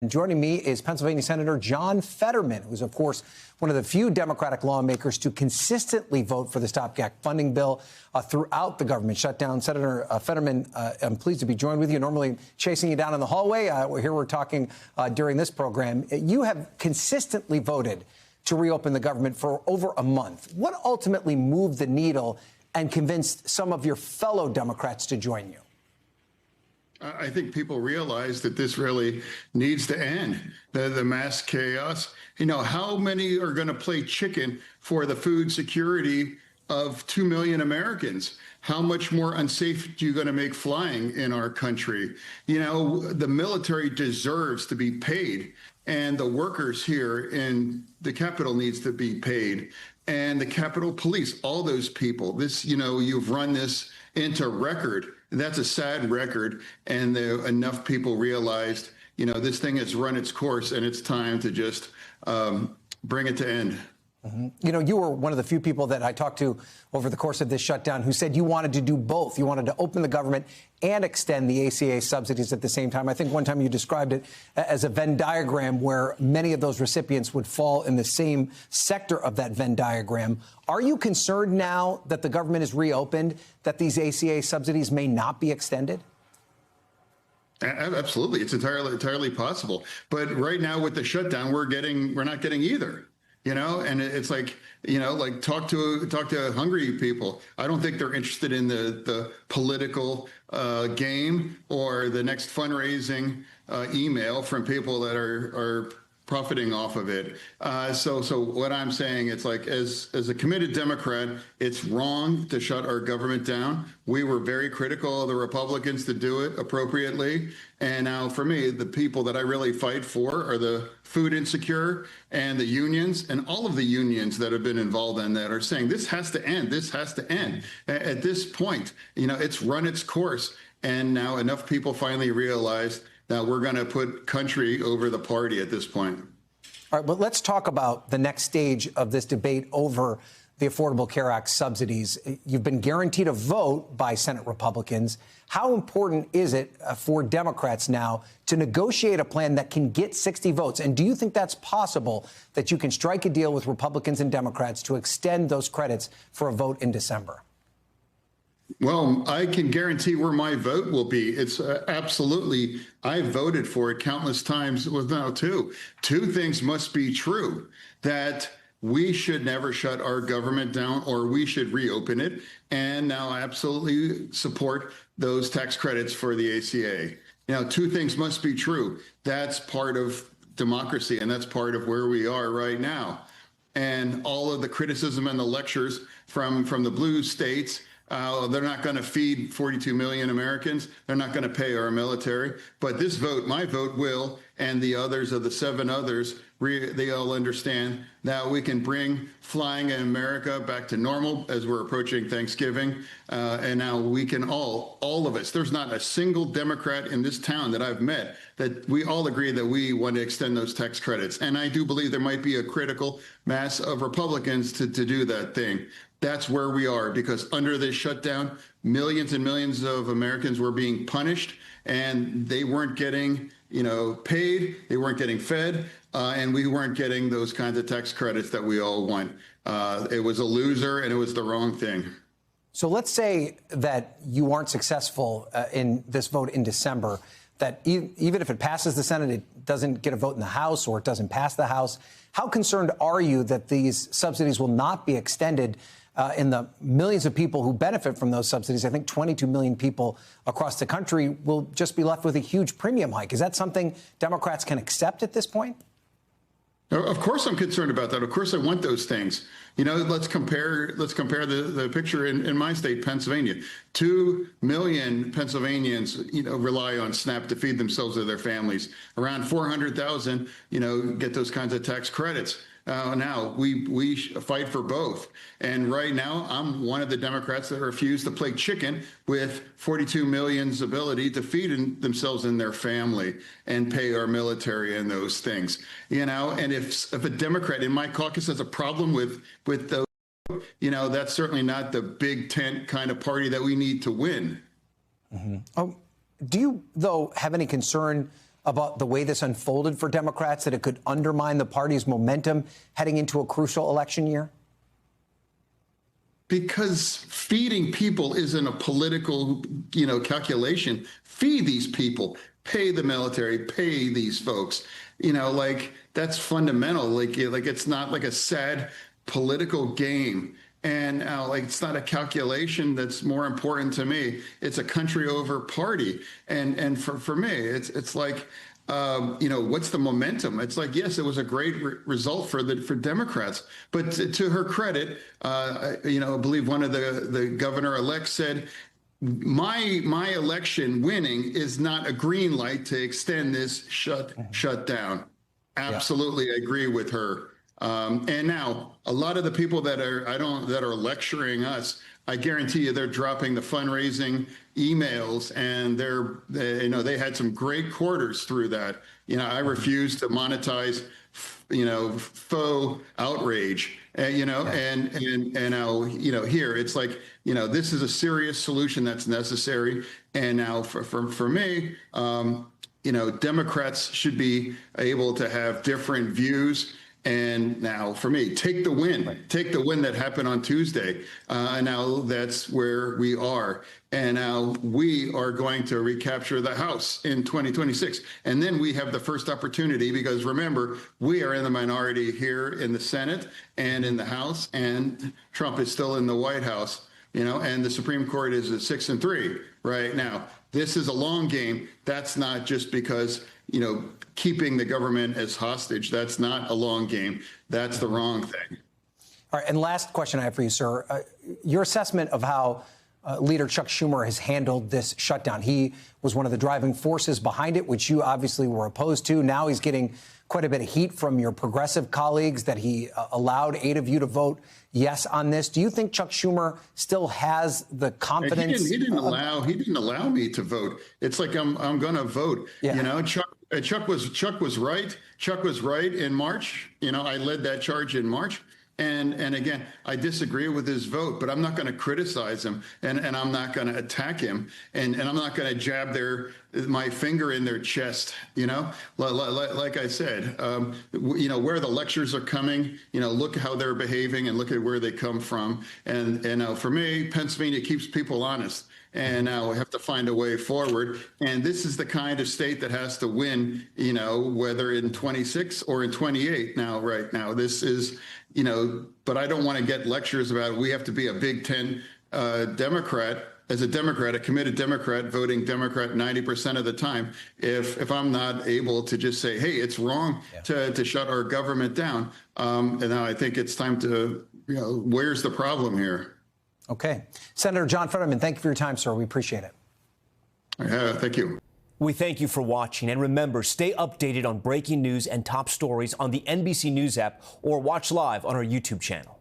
Joining me is Pennsylvania Senator John Fetterman, who's, of course, one of the few Democratic lawmakers to consistently vote for the stopgap funding bill throughout the government shutdown. Senator Fetterman, I'm pleased to be joined with you. Normally chasing you down in the hallway. Here we're talking during this program. You have consistently voted to reopen the government for over a month. What ultimately moved the needle and convinced some of your fellow Democrats to join you? I think people realize that this really needs to end, the mass chaos. You know, how many are going to play chicken for the food security of 2 million Americans? How much more unsafe are you going to make flying in our country? You know, the military deserves to be paid, and the workers here in the Capitol needs to be paid, and the Capitol Police, all those people. This, you know, you've run this into record. That's a sad record, and enough people realized, you know, this thing has run its course, and it's time to just bring it to end. You know, you were one of the few people that I talked to over the course of this shutdown who said you wanted to do both. You wanted to open the government and extend the ACA subsidies at the same time. I think one time you described it as a Venn diagram where many of those recipients would fall in the same sector of that Venn diagram. Are you concerned now that the government is reopened that these ACA subsidies may not be extended? Absolutely. It's entirely possible. But right now with the shutdown, we're not getting either. You know, and it's like, you know, like talk to hungry people. I don't think they're interested in the political game or the next fundraising email from people that are profiting off of it. So what I'm saying, it's like, as a committed Democrat, it's wrong to shut our government down. We were very critical of the Republicans to do it appropriately. And now for me, the people that I really fight for are the food insecure and the unions, and all of the unions that have been involved in that are saying this has to end. This has to end. At this point, you know, it's run its course. And now enough people finally realized that we're going to put country over the party at this point. All right, but let's talk about the next stage of this debate over the Affordable Care Act subsidies. You've been guaranteed a vote by Senate Republicans. How important is it for Democrats now to negotiate a plan that can get 60 votes? And do you think that's possible, that you can strike a deal with Republicans and Democrats to extend those credits for a vote in December? Well, I can guarantee where my vote will be. It's absolutely, I voted for it countless times. Well, now two things must be true: that we should never shut our government down, or we should reopen it. And now I absolutely support those tax credits for the ACA. Now, two things must be true. That's part of democracy, and that's part of where we are right now. And all of the criticism and the lectures from the blue states, they're not going to feed 42 million Americans. They're not going to pay our military. But this vote, my vote will, and the others of the 7 others, they all understand that we can bring flying in America back to normal as we're approaching Thanksgiving. And now we can all of us, there's not a single Democrat in this town that I've met that we all agree that we want to extend those tax credits. And I do believe there might be a critical mass of Republicans to do that thing. That's where we are, because under this shutdown, millions and millions of Americans were being punished, and they weren't getting, you know, paid, they weren't getting fed, and we weren't getting those kinds of tax credits that we all want. It was a loser, and it was the wrong thing. So let's say that you aren't successful in this vote in December, that even if it passes the Senate, it doesn't get a vote in the House, or it doesn't pass the House. How concerned are you that these subsidies will not be extended in the millions of people who benefit from those subsidies? I think 22 million people across the country will just be left with a huge premium hike. Is that something Democrats can accept at this point? Of course I'm concerned about that. Of course I want those things. You know, let's compare the picture in my state, Pennsylvania. 2 million Pennsylvanians, you know, rely on SNAP to feed themselves or their families. Around 400,000, you know, get those kinds of tax credits. Now we fight for both. And right now, I'm one of the Democrats that refuse to play chicken with 42 million's ability to feed themselves and their family and pay our military and those things. You know, and if a Democrat in my caucus has a problem with those, you know, that's certainly not the big tent kind of party that we need to win. Do you, though, have any concern about the way this unfolded for Democrats, that it could undermine the party's momentum heading into a crucial election year? Because feeding people isn't a political, calculation. Feed these people, pay the military, pay these folks. Like that's fundamental. Like it's not like a sad political game. And like it's not a calculation that's more important to me. It's a country over party. And for me, it's like, what's the momentum? It's like, yes, it was a great result for Democrats, but to her credit, I believe one of the governor-elects said, my election winning is not a green light to extend this shutdown. Absolutely, I agree with her. And now a lot of the people that are lecturing us, I guarantee you they're dropping the fundraising emails, and they had some great quarters through that. I refuse to monetize, faux outrage, and now, here it's like, this is a serious solution that's necessary. And now for me, Democrats should be able to have different views. And now for me, take the win that happened on Tuesday. Now that's where we are. And now we are going to recapture the House in 2026. And then we have the first opportunity, because remember, we are in the minority here in the Senate and in the House, and Trump is still in the White House, and the Supreme Court is at 6-3 right now. This is a long game. That's not just because, keeping the government as hostage. That's not a long game. That's the wrong thing. All right. And last question I have for you, sir. Your assessment of how Leader Chuck Schumer has handled this shutdown. He was one of the driving forces behind it, which you obviously were opposed to. Now he's getting quite a bit of heat from your progressive colleagues that he allowed 8 of you to vote yes on this. Do you think Chuck Schumer still has the confidence? He didn't allow me to vote. It's like I'm going to vote. Yeah. Chuck was right. Chuck was right in March. I led that charge in March. And again, I disagree with his vote, but I'm not going to criticize him, and I'm not going to attack him, and I'm not going to jab my finger in their chest. Like I said, where the lectures are coming. Look how they're behaving, and look at where they come from. And for me, Pennsylvania keeps people honest. And now we have to find a way forward. And this is the kind of state that has to win, whether in 26 or in 28 now, right now. This is, but I don't want to get lectures about we have to be a Big Ten Democrat. As a Democrat, a committed Democrat, voting Democrat 90% of the time, if I'm not able to just say, hey, it's wrong to shut our government down. And now I think it's time to, where's the problem here? Okay. Senator John Fetterman, thank you for your time, sir. We appreciate it. Thank you. We thank you for watching. And remember, stay updated on breaking news and top stories on the NBC News app, or watch live on our YouTube channel.